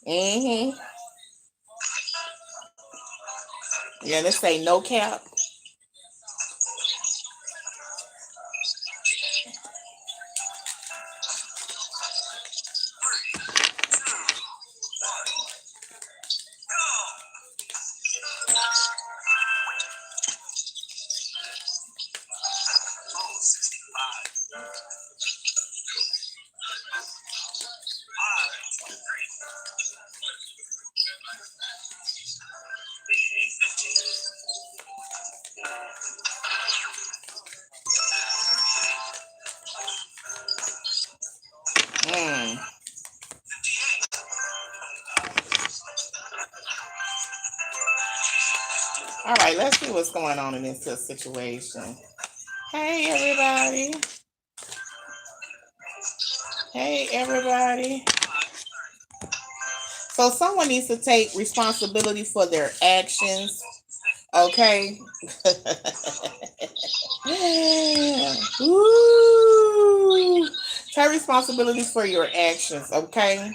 Mm-hmm. Yeah, let's say no cap. Mm. All right, let's see what's going on in this situation. Hey, everybody. Hey, everybody. So someone needs to take responsibility for their actions. Okay. Ooh. Take responsibility for your actions. Okay.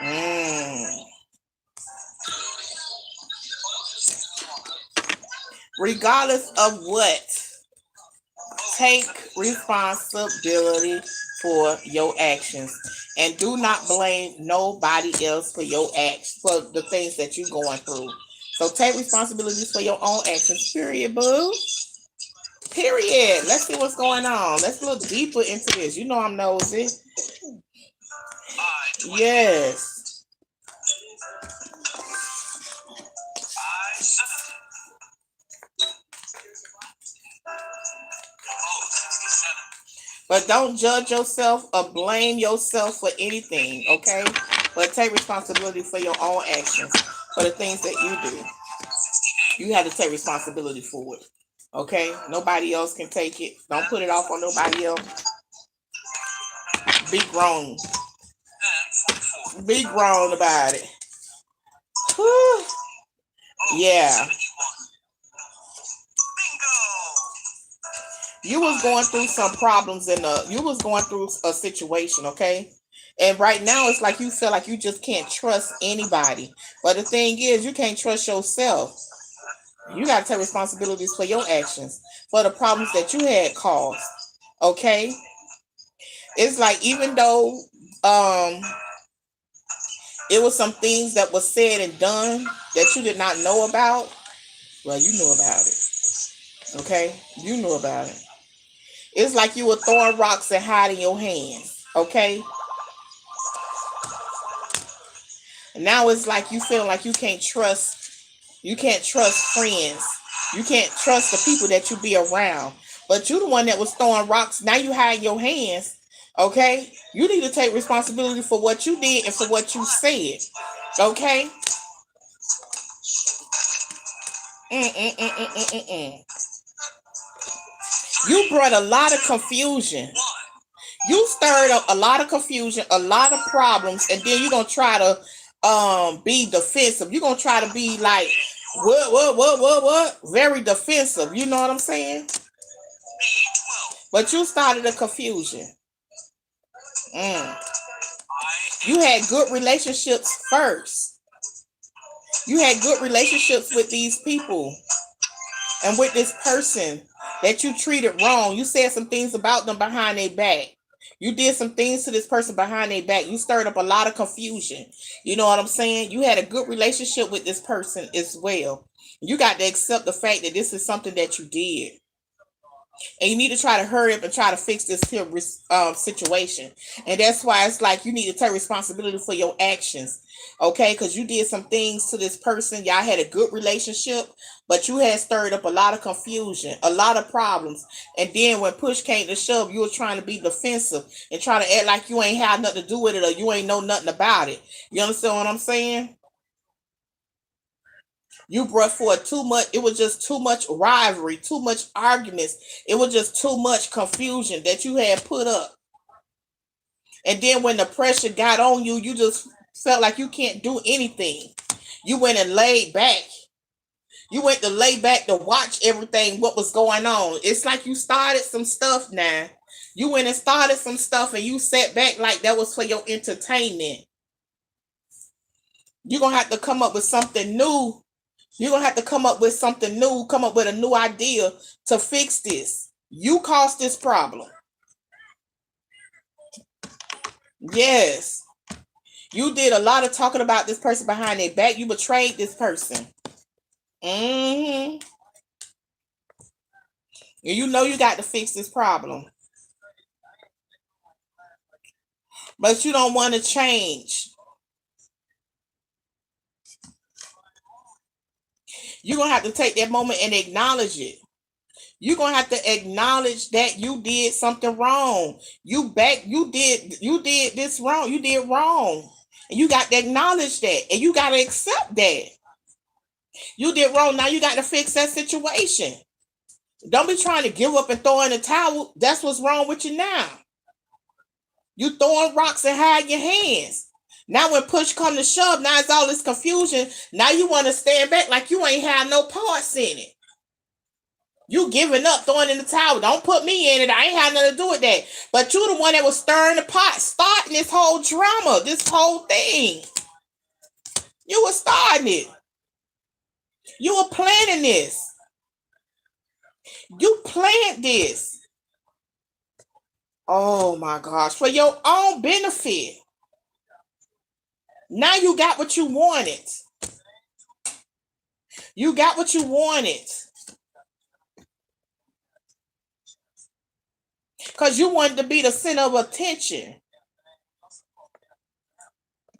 Mm. Regardless of what, take responsibility for your actions, and do not blame nobody else for your acts, for the things that you're going through. So take responsibility for your own actions. Period, boo. Period. Let's see what's going on. Let's look deeper into this. You know I'm nosy. Yes. But don't judge yourself or blame yourself for anything, okay? But take responsibility for your own actions, for the things that you do. You have to take responsibility for it, okay? Nobody else can take it. Don't put it off on nobody else. Be grown. Be grown about it. Whew. Yeah. You was going through some problems you was going through a situation, okay? And right now it's like you feel like you just can't trust anybody. But the thing is, you can't trust yourself. You got to take responsibilities for your actions, for the problems that you had caused. Okay? It's like even though it was some things that was said and done that you did not know about, well, you knew about it. Okay? You knew about it. It's like you were throwing rocks and hiding your hands. Okay? And now it's like you feel like you can't trust friends. You can't trust the people that you be around. But you the one that was throwing rocks. Now you hide your hands. Okay? You need to take responsibility for what you did and for what you said. Okay? Mm-mm-mm-mm-mm-mm. You brought a lot of confusion. You stirred up a lot of confusion, a lot of problems, and then you're gonna try to be defensive. You're gonna try to be like what? Very defensive. You know what I'm saying? But you started a confusion. Mm. You had good relationships first. You had good relationships with these people and with this person that you treated wrong. You said some things about them behind their back. You did some things to this person behind their back. You stirred up a lot of confusion. You know what I'm saying? You had a good relationship with this person as well. You got to accept the fact that this is something that you did. And you need to try to hurry up and try to fix this here situation. And that's why it's like you need to take responsibility for your actions, okay? Because you did some things to this person. Y'all had a good relationship, but you had stirred up a lot of confusion, a lot of problems. And then when push came to shove, you were trying to be defensive and try to act like you ain't had nothing to do with it or you ain't know nothing about it. You understand what I'm saying? You brought forth too much. It was just too much rivalry, too much arguments. It was just too much confusion that you had put up. And then when the pressure got on you, you just felt like you can't do anything. You went and laid back. You went to lay back to watch everything, what was going on. It's like you started some stuff now. You went and started some stuff and you sat back like that was for your entertainment. You're going to have to come up with something new. You're going to have to come up with something new, come up with a new idea to fix this. You caused this problem. Yes. You did a lot of talking about this person behind their back. You betrayed this person. And you know you got to fix this problem. But you don't want to change. You're going to have to take that moment and acknowledge it. You're going to have to acknowledge that you did something wrong. You did this wrong. You did wrong. And you got to acknowledge that. And you got to accept that. You did wrong. Now you got to fix that situation. Don't be trying to give up and throw in the towel. That's what's wrong with you now. You throwing rocks and hide your hands. Now when push come to shove, now it's all this confusion. Now you want to stand back like you ain't have no parts in it. You giving up, throwing in the towel. Don't put me in it. I ain't had nothing to do with that. But you the one that was stirring the pot, starting this whole drama, this whole thing. You were starting it. You were planning this. You planned this. Oh my gosh, for your own benefit. Now you got what you wanted. You got what you wanted. Because you wanted to be the center of attention.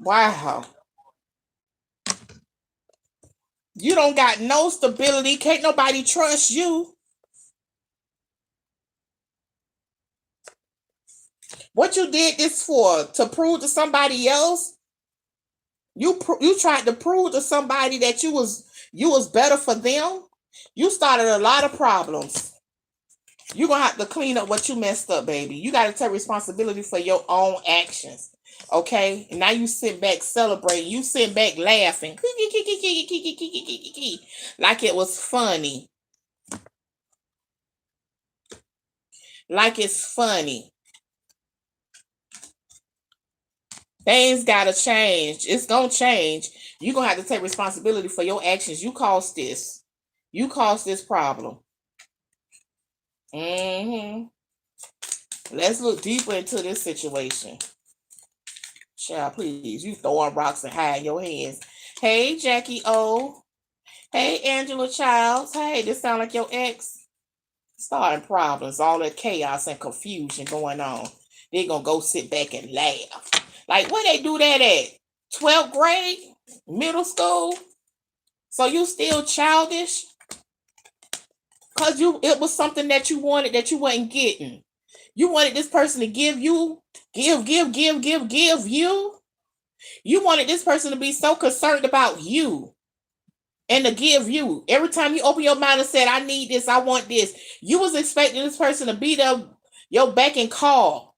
Wow. You don't got no stability. Can't nobody trust you. What you did this for? To prove to somebody else? You tried to prove to somebody that you was better for them? You started a lot of problems. You're going to have to clean up what you messed up, baby. You got to take responsibility for your own actions. Okay? And now you sit back celebrating. You sit back laughing. Like it was funny. Like it's funny. Things got to change. It's going to change. You're going to have to take responsibility for your actions. You caused this. You caused this problem. Let's look deeper into this situation. Child, please. You throwing rocks and hide your hands. Hey, Jackie O. Hey, Angela Childs. Hey, this sound like your ex. Starting problems. All that chaos and confusion going on. They're going to go sit back and laugh. Like, where they do that at? 12th grade? Middle school? So you still childish? Because it was something that you wanted that you wasn't getting. You wanted this person to give you, give you. You wanted this person to be so concerned about you and to give you. Every time you open your mouth and said, I need this, I want this, you was expecting this person to be there, your beck and call.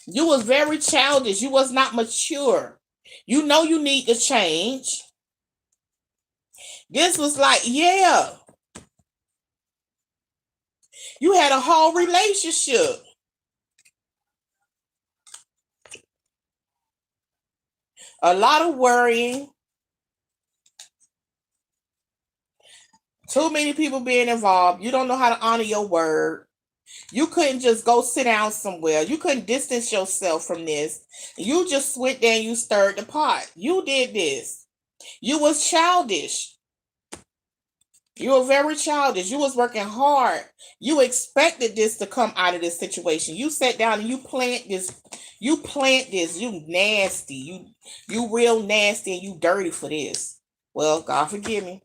You was very childish. You was not mature. You know you need to change. This was like, yeah. You had a whole relationship. A lot of worrying. Too many people being involved. You don't know how to honor your word. You couldn't just go sit down somewhere. You couldn't distance yourself from this. You just went there and you stirred the pot. You did this. You was childish. You were very childish. You was working hard. You expected this to come out of this situation. You sat down and you plant this. You plant this. You nasty. You real nasty and you dirty for this. Well, God forgive me.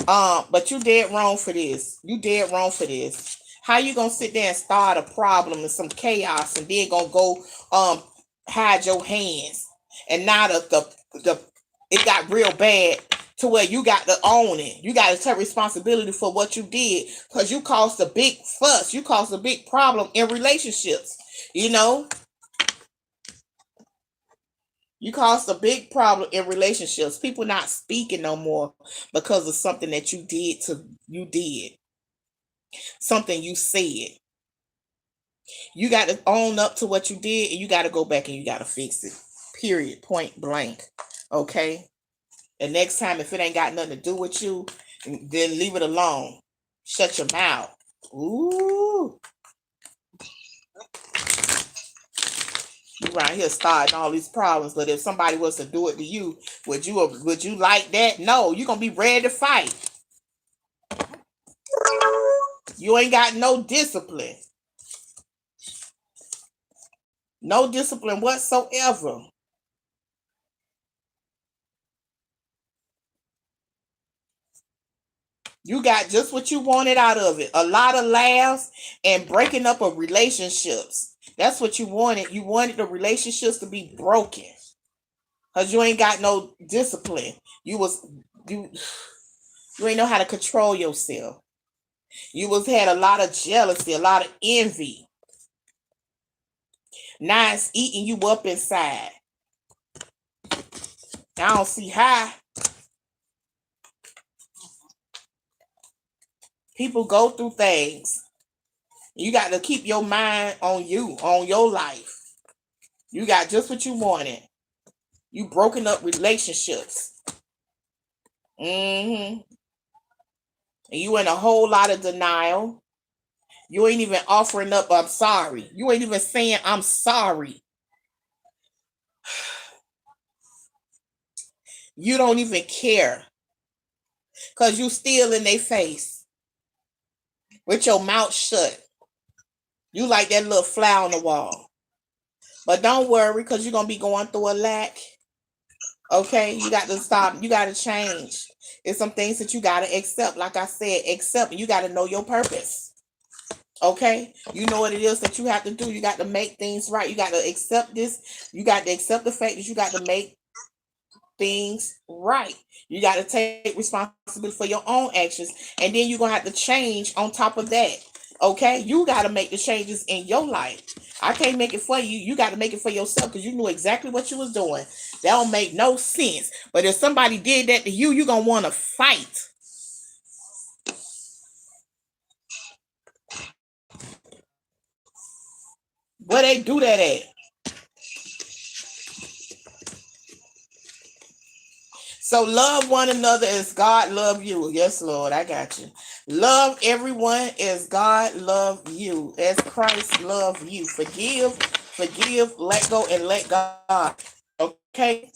But you dead wrong for this. You dead wrong for this. How you gonna sit there and start a problem and some chaos and then gonna go hide your hands? And now it got real bad to where you got to own it. You got to take responsibility for what you did because you caused a big fuss. You caused a big problem in relationships. You know, you caused a big problem in relationships. People not speaking no more because of something that you did. Something you said. You got to own up to what you did and you got to go back and you got to fix it. Period. Point blank. Okay? And next time, if it ain't got nothing to do with you, then leave it alone. Shut your mouth. Ooh. You right here starting all these problems, but if somebody was to do it to you, would you like that? No, you're gonna be ready to fight. You ain't got no discipline. No discipline whatsoever. You got just what you wanted out of it. A lot of laughs and breaking up of relationships. That's what you wanted. You wanted the relationships to be broken. Because you ain't got no discipline. You ain't know how to control yourself. You had a lot of jealousy, a lot of envy. Now it's eating you up inside. I don't see how people go through things. You got to keep your mind on you, on your life. You got just what you wanted. You broken up relationships. And you in a whole lot of denial. You ain't even offering up, I'm sorry. You ain't even saying, I'm sorry. You don't even care. Because you still in their face. With your mouth shut. You like that little fly on the wall. But don't worry, because you're going to be going through a lack. Okay? You got to stop. You got to change. There's some things that you got to accept. Like I said, accept. You got to know your purpose. Okay? You know what it is that you have to do. You got to make things right. You got to accept this. You got to accept the fact that you got to make things right. You got to take responsibility for your own actions. And then you're going to have to change on top of that. Okay? You got to make the changes in your life. I can't make it for you. You got to make it for yourself because you knew exactly what you was doing. That don't make no sense. But if somebody did that to you, you're going to want to fight. Where they do that at? So love one another as God love you. Yes, Lord, I got you. Love everyone as God love you, as Christ love you. Forgive, let go, and let God. Okay?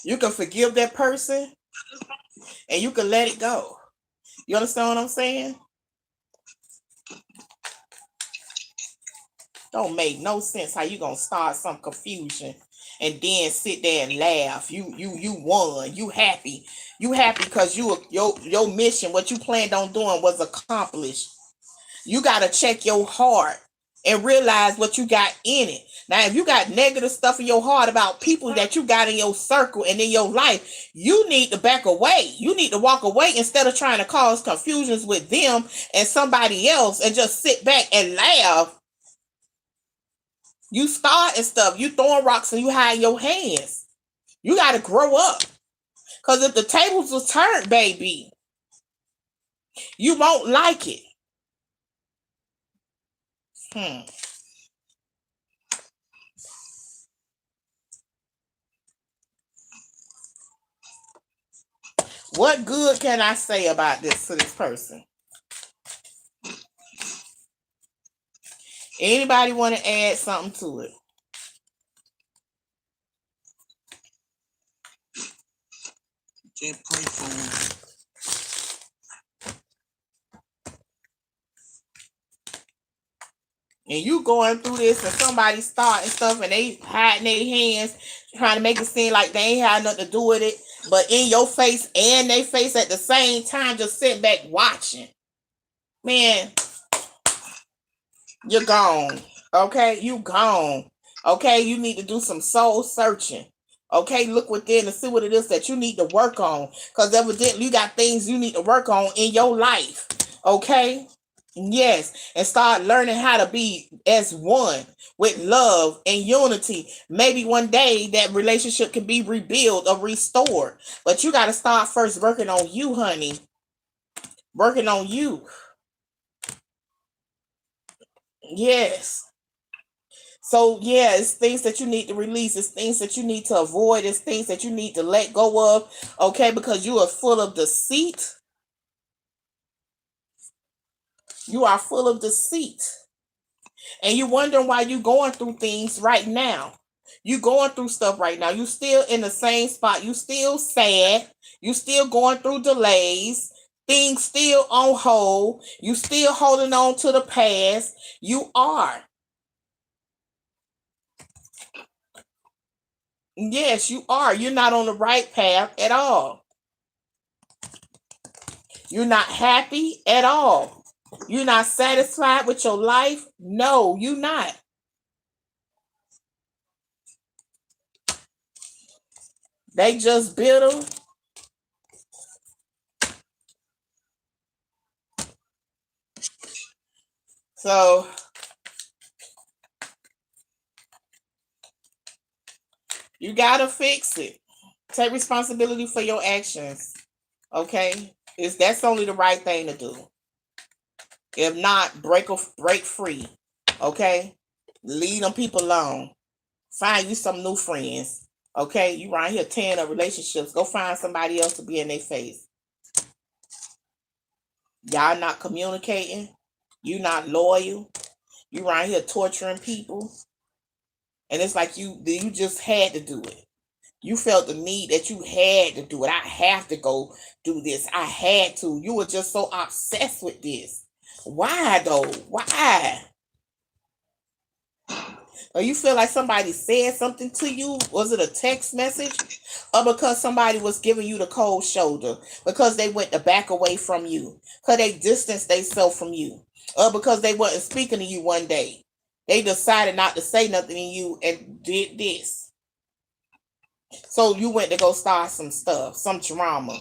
You can forgive that person and you can let it go. You understand what I'm saying? Don't make no sense how you gonna start some confusion and then sit there and laugh. You won. You happy. You happy because your mission, what you planned on doing, was accomplished. You gotta check your heart and realize what you got in it. Now, if you got negative stuff in your heart about people that you got in your circle and in your life, you need to back away. You need to walk away instead of trying to cause confusions with them and somebody else and just sit back and laugh. You starting stuff. You throwing rocks and you hide your hands. You got to grow up. Because if the tables was turned, baby, you won't like it. What good can I say about this to this person? Anybody want to add something to it? Just pray for me. And you going through this and somebody starting stuff and they hiding their hands, trying to make it seem like they ain't had nothing to do with it, but in your face and they face at the same time, just sitting back watching. Man, you're gone. Okay, you gone. Okay, you need to do some soul searching. Okay, look within and see what it is that you need to work on. Because evidently you got things you need to work on in your life. Okay? Yes. And start learning how to be as one with love and unity. Maybe one day that relationship can be rebuilt or restored. But you got to start first working on you, honey. Working on you. Yes. So yeah, it's things that you need to release. It's things that you need to avoid. It's things that you need to let go of. Okay, because you are full of deceit. You are full of deceit. And you're wondering why you're going through things right now. You going through stuff right now. You still in the same spot. You still sad. You still going through delays. Things still on hold. You still holding on to the past. You are. Yes, you are. You're not on the right path at all. You're not happy at all. You're not satisfied with your life. No, you're not. They just bitter. So you gotta fix it. Take responsibility for your actions. Okay? That's only the right thing to do. If not, break free. Okay? Leave them people alone. Find you some new friends. Okay? You right here tearing up relationships. Go find somebody else to be in their face. Y'all not communicating. You not loyal. You right here torturing people. And it's like you just had to do it. You felt the need that you had to do it. I have to go do this. I had to. You were just so obsessed with this. Why though? Why? Or you feel like somebody said something to you? Was it a text message? Or because somebody was giving you the cold shoulder? Because they went to back away from you? Because they distanced themselves from you? Or because they wasn't speaking to you one day? They decided not to say nothing to you and did this. So you went to go start some stuff, some drama.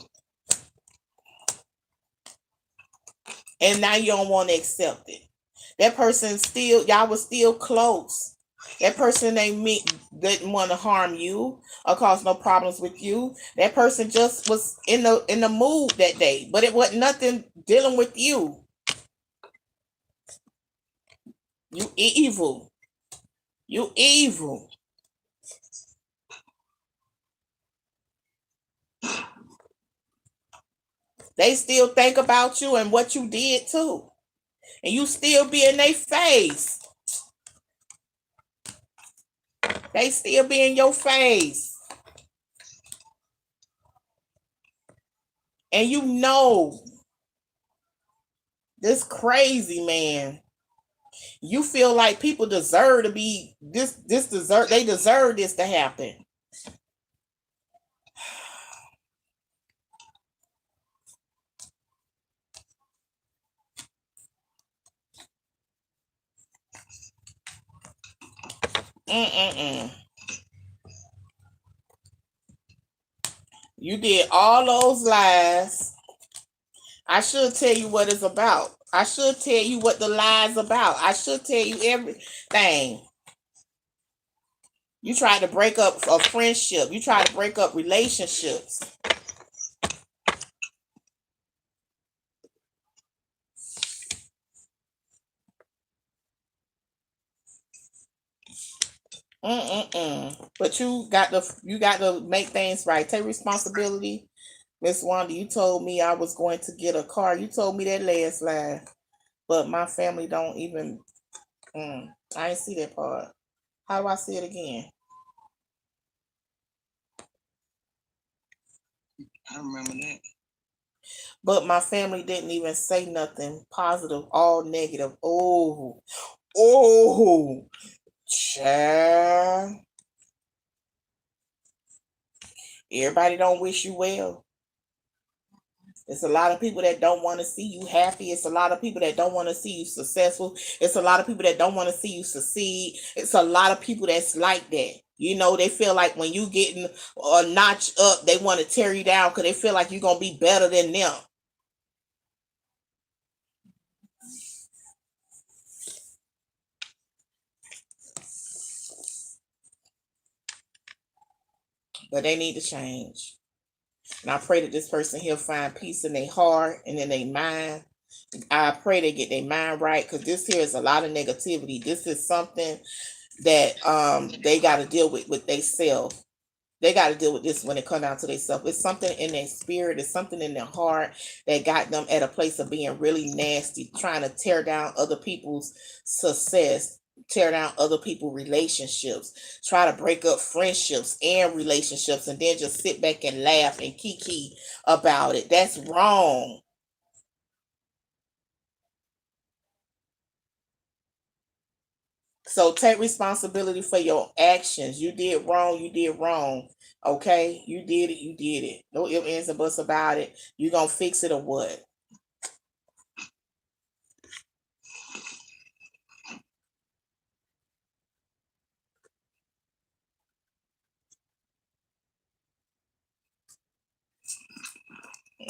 And now you don't want to accept it. That person still, y'all was still close. That person didn't want to harm you or cause no problems with you. That person just was in the mood that day, but it wasn't nothing dealing with you. You evil. You evil. They still think about you and what you did too. And you still be in their face. They still be in your face. And you know this crazy, man. You feel like people deserve to be they deserve this to happen. Mm-mm-mm. You did all those lies. I should tell you what it's about. I should tell you what the lie's about. I should tell you everything. You tried to break up a friendship. You tried to break up relationships. Mm-mm-mm. But you got to make things right. Take responsibility. Miss Wanda, you told me I was going to get a car. You told me that last line. But my family don't even I ain't see that part. How do I see it again? I remember that. But my family didn't even say nothing positive, all negative. Oh, child. Everybody don't wish you well. It's a lot of people that don't want to see you happy. It's a lot of people that don't want to see you successful. It's a lot of people that don't want to see you succeed. It's a lot of people that's like that. You know, they feel like when you getting a notch up, they want to tear you down because they feel like you're going to be better than them. But they need to change. And I pray that this person here find peace in their heart and in their mind. I pray they get their mind right because this here is a lot of negativity. This is something that they got to deal with themselves. They got to deal with this when it comes down to themselves. It's something in their spirit, it's something in their heart that got them at a place of being really nasty, trying to tear down other people's success, tear down other people's relationships, try to break up friendships and relationships, and then just sit back and laugh and kiki about it. That's wrong. So take responsibility for your actions. You did wrong. You did wrong. Okay, you did it. You did it. No ifs, ands, and buts about it. You gonna fix it or what?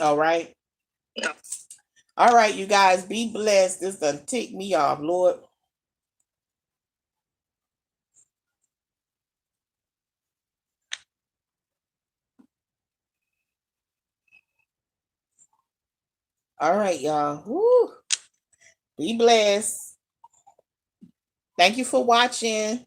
All right. All right, you guys, be blessed. This done tick me off, Lord. All right, y'all. Woo. Be blessed. Thank you for watching.